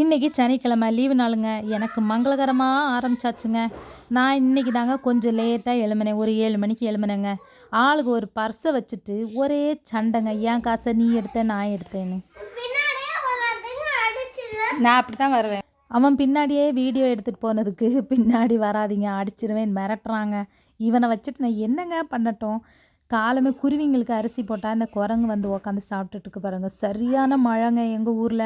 இன்றைக்கி சனிக்கிழமை லீவு நாளுங்க. எனக்கு மங்களகரமாக ஆரம்பிச்சாச்சுங்க. நான் இன்றைக்கி தாங்க கொஞ்சம் லேட்டாக எழும்பினேன். ஒரு 7 மணிக்கு எழும்பினேங்க. ஆளுக்கு ஒரு பர்ஸை வச்சுட்டு ஒரே சண்டைங்க. ஏன் காசை நீ எடுத்த நான் எடுத்தேன்னு. நான் அப்படி தான் வருவேன். அவன் பின்னாடியே வீடியோ எடுத்துகிட்டு போனதுக்கு பின்னாடி வராதிங்க அடிச்சிருவேன் மிரட்டுறாங்க. இவனை வச்சுட்டு நான் என்னங்க பண்ணட்டும். காலமே குருவிங்களுக்கு அரிசி போட்டால் இந்த குரங்கு வந்து உக்காந்து சாப்பிட்டுட்டுருக்கு பாருங்கள். சரியான மழைங்க எங்கள் ஊரில்.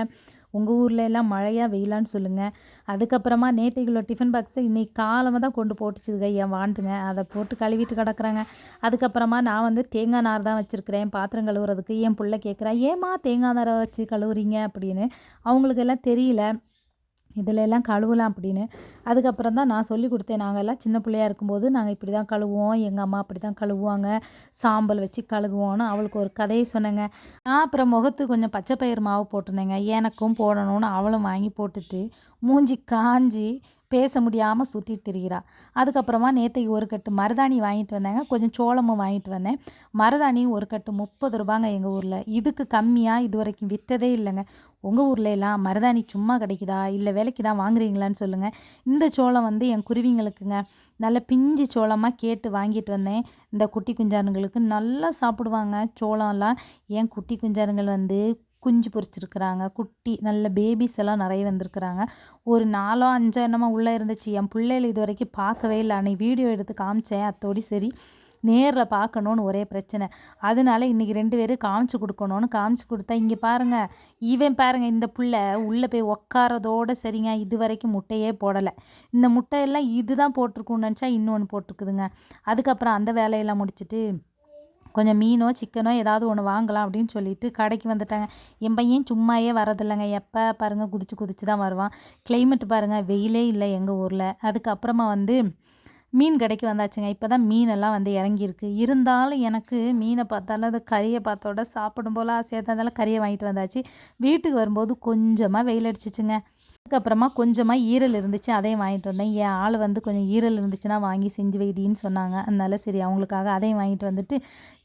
உங்கள் ஊரில் எல்லாம் மழையாக வெயிலான்னு சொல்லுங்கள். அதுக்கப்புறமா நேற்றைக்குள்ள டிஃபன் பாக்ஸை இன்றைக்கி காலமாக தான் கொண்டு போட்டுச்சுதுங்க என் வாண்டுங்க. அதை போட்டு கழுவிட்டு கிடக்குறாங்க. அதுக்கப்புறமா நான் வந்து தேங்காய் நார் தான் வச்சுருக்கிறேன் பாத்திரம் கழுவுறதுக்கு. என் பிள்ளை கேட்குறா, ஏம்மா தேங்காய் நாரை வச்சு கழுவுறீங்க அப்படின்னு. அவங்களுக்கு எல்லாம் தெரியல இதில் எல்லாம் கழுவலாம் அப்படின்னு. அதுக்கப்புறம் தான் நான் சொல்லி கொடுத்தேன். நாங்கள் எல்லாம் சின்ன பிள்ளையா இருக்கும்போது நாங்கள் இப்படி தான் கழுவுவோம், எங்கள் அம்மா அப்படி தான் கழுவுவாங்க, சாம்பல் வச்சு கழுவுவோன்னு அவளுக்கு ஒரு கதையை சொன்னேங்க. நான் அப்புறம் முகத்துக்கு கொஞ்சம் பச்சை பயிறு மாவு போட்டிருந்தேங்க. எனக்கும் போடணும்னு அவளும் வாங்கி போட்டுட்டு மூஞ்சி காஞ்சி பேச முடியாமல் சுற்றிட்டு திரிகிறா. அதுக்கப்புறமா நேற்றைக்கு ஒரு கட்டு மருதாணி வாங்கிட்டு வந்தேங்க. கொஞ்சம் சோளமும் வாங்கிட்டு வந்தேன். மருதாணி ஒரு கட்டு 30 ரூபாங்க எங்கள் ஊரில். இதுக்கு கம்மியாக இது வரைக்கும் விற்றதே இல்லைங்க. உங்கள் ஊரில் எல்லாம் மருதாணி சும்மா கிடைக்குதா இல்லை விலைக்கு தான் வாங்குறீங்களான்னு சொல்லுங்கள். இந்த சோளம் வந்து என் குருவிங்களுக்குங்க. நல்ல பிஞ்சு சோளமாக கேட்டு வாங்கிட்டு வந்தேன். இந்த குட்டி குஞ்சானுங்களுக்கு நல்லா சாப்பிடுவாங்க சோளம்லாம். என் குட்டி குஞ்சானுங்கள் வந்து குஞ்சு பொரிச்சிருக்கிறாங்க. குட்டி நல்ல பேபிஸ் எல்லாம் நிறைய வந்திருக்கிறாங்க. ஒரு 4 5 என்னமோ உள்ளே இருந்துச்சு. என் பிள்ளைகள் இது வரைக்கும் பார்க்கவே இல்லை. அன்றைக்கி வீடியோ எடுத்து காமிச்சேன். அத்தோடி சரி நேரில் பார்க்கணுன்னு ஒரே பிரச்சனை. அதனால இன்றைக்கி 2 பேரும் காமிச்சு கொடுக்கணுன்னு காமிச்சு கொடுத்தா, இங்கே பாருங்கள் இவன் பாருங்கள் இந்த புள்ள உள்ளே போய் உக்காரதோடு சரிங்க. இது வரைக்கும் முட்டையே போடலை. இந்த முட்டையெல்லாம் இது தான் போட்டிருக்குன்னு நினச்சா இன்னொன்று போட்டிருக்குதுங்க. அதுக்கப்புறம் அந்த வேலையெல்லாம் முடிச்சுட்டு கொஞ்சம் மீனோ சிக்கனோ ஏதாவது ஒன்று வாங்கலாம் அப்படின்னு சொல்லிட்டு கடைக்கு வந்துட்டாங்க. என் பையன் சும்மாயே வரதில்லைங்க. எப்போ பாருங்கள் குதிச்சு குதிச்சு தான் வருவான். கிளைமேட் பாருங்கள் வெயிலே இல்லை எங்கள் ஊரில். அதுக்கப்புறமா வந்து மீன் கடைக்கு வந்தாச்சுங்க. இப்போ தான் மீனெல்லாம் வந்து இறங்கியிருக்கு. இருந்தாலும் எனக்கு மீனை பார்த்தாலும் அது கறியை பார்த்தோட சாப்பிடும் போல் ஆசையாக இருந்தாலும் கறியை வாங்கிட்டு வந்தாச்சு. வீட்டுக்கு வரும்போது கொஞ்சமாக வெயில் அடிச்சிச்சுங்க. அதுக்கப்புறமா கொஞ்சமாக ஈரல் இருந்துச்சு, அதையும் வாங்கிட்டு வந்தேன். என் ஆள் வந்து கொஞ்சம் ஈரல் இருந்துச்சுன்னா வாங்கி செஞ்சு வைடின்னு சொன்னாங்க. அதனால சரி அவங்களுக்காக அதையும் வாங்கிட்டு வந்துட்டு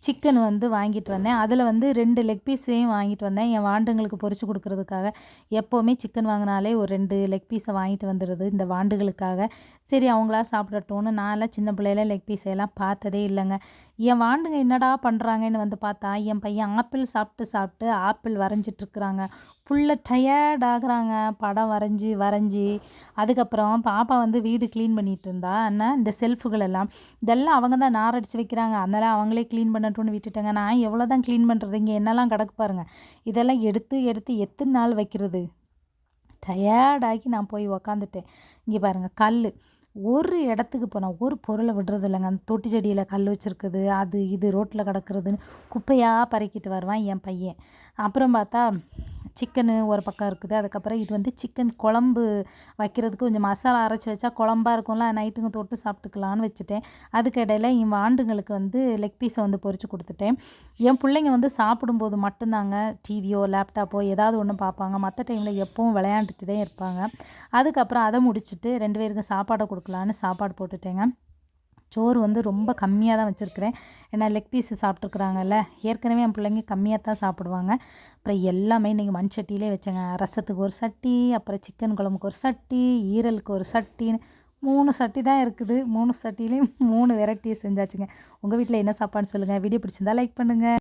சிக்கன் வந்து வாங்கிட்டு வந்தேன். அதில் வந்து 2 லெக் பீஸையும் வாங்கிட்டு வந்தேன் என் வாண்டுங்களுக்கு பொரிச்சு கொடுக்குறதுக்காக. எப்போவுமே சிக்கன் வாங்கினாலே ஒரு 2 லெக் பீஸை வாங்கிட்டு வந்துடுறது இந்த வாண்டுகளுக்காக. சரி அவங்களா சாப்பிடட்டும்னு. நான்லாம் சின்ன பிள்ளையில லெக் பீஸையெல்லாம் பார்த்ததே இல்லைங்க. என் வாண்டுங்க என்னடா பண்ணுறாங்கன்னு வந்து பார்த்தா, என் பையன் ஆப்பிள் சாப்பிட்டு சாப்பிட்டு ஆப்பிள் வரைஞ்சிட்ருக்குறாங்க. ஃபுல்லாக டயர்ட் ஆகுறாங்க படம் வரைஞ்சி. அதுக்கப்புறம் பாப்பா வந்து வீடு க்ளீன் பண்ணிகிட்டு இருந்தா. ஆனால் இந்த செல்ஃபுகள் எல்லாம் இதெல்லாம் அவங்க தான் நார் அடித்து வைக்கிறாங்க. அதனால் அவங்களே க்ளீன் பண்ணட்டும்னு விட்டுட்டேங்க. நான் எவ்வளோ தான் க்ளீன் பண்ணுறது, இங்கே என்னெல்லாம் கிடக்கு பாருங்கள். இதெல்லாம் எடுத்து எத்தனை நாள் வைக்கிறது. டயர்டாகி நான் போய் உக்காந்துட்டேன். இங்கே பாருங்கள் கல் ஒரு இடத்துக்கு போனால் ஒரு பொருளை விடுறது இல்லைங்க. அந்த தொட்டி செடியில் கல் வச்சுருக்குது, அது இது ரோட்டில் கிடக்குறதுன்னு குப்பையாக பறக்கிட்டு வருவான் என் பையன். அப்புறம் பார்த்தா சிக்கனு ஒரு பக்கம் இருக்குது. அதுக்கப்புறம் இது வந்து சிக்கன் குழம்பு வைக்கிறதுக்கு கொஞ்சம் மசாலா அரைச்சி வச்சா குழம்பா இருக்கும்ல, நைட்டுங்க தொட்டு சாப்பிட்டுக்கலான்னு வச்சுட்டேன். அதுக்கு இடையில என் வாண்டுங்களுக்கு வந்து லெக் பீஸை வந்து பொரிச்சு கொடுத்துட்டேன். என் பிள்ளைங்க வந்து சாப்பிடும்போது மட்டும்தாங்க டிவியோ லேப்டாப்போ ஏதாவது ஒன்று பார்ப்பாங்க. மற்ற டைமில் எப்பவும் விளையாண்டுட்டு தான் இருப்பாங்க. அதுக்கப்புறம் அதை முடிச்சுட்டு 2 பேருக்கு சாப்பாடை கொடுக்கலான்னு சாப்பாடு போட்டுட்டேங்க. சோறு வந்து ரொம்ப கம்மியாக தான் வச்சுருக்கிறேன். ஏன்னா லெக் பீஸு சாப்பிட்ருக்குறாங்கல்ல. ஏற்கனவே என் பிள்ளைங்க கம்மியாக தான் சாப்பிடுவாங்க. அப்புறம் எல்லாமே இன்றைக்கி மண் சட்டியிலே வச்சேங்க. ரசத்துக்கு ஒரு சட்டி, அப்புறம் சிக்கன் குழம்புக்கு ஒரு சட்டி, ஈரலுக்கு ஒரு சட்டின்னு 3 சட்டி தான் இருக்குது. 3 சட்டிலையும் 3 வெரைட்டியை செஞ்சாச்சுங்க. உங்கள் வீட்டில் என்ன சாப்பாடுன்னு சொல்லுங்கள். வீடியோ பிடிச்சிருந்தா லைக் பண்ணுங்கள்.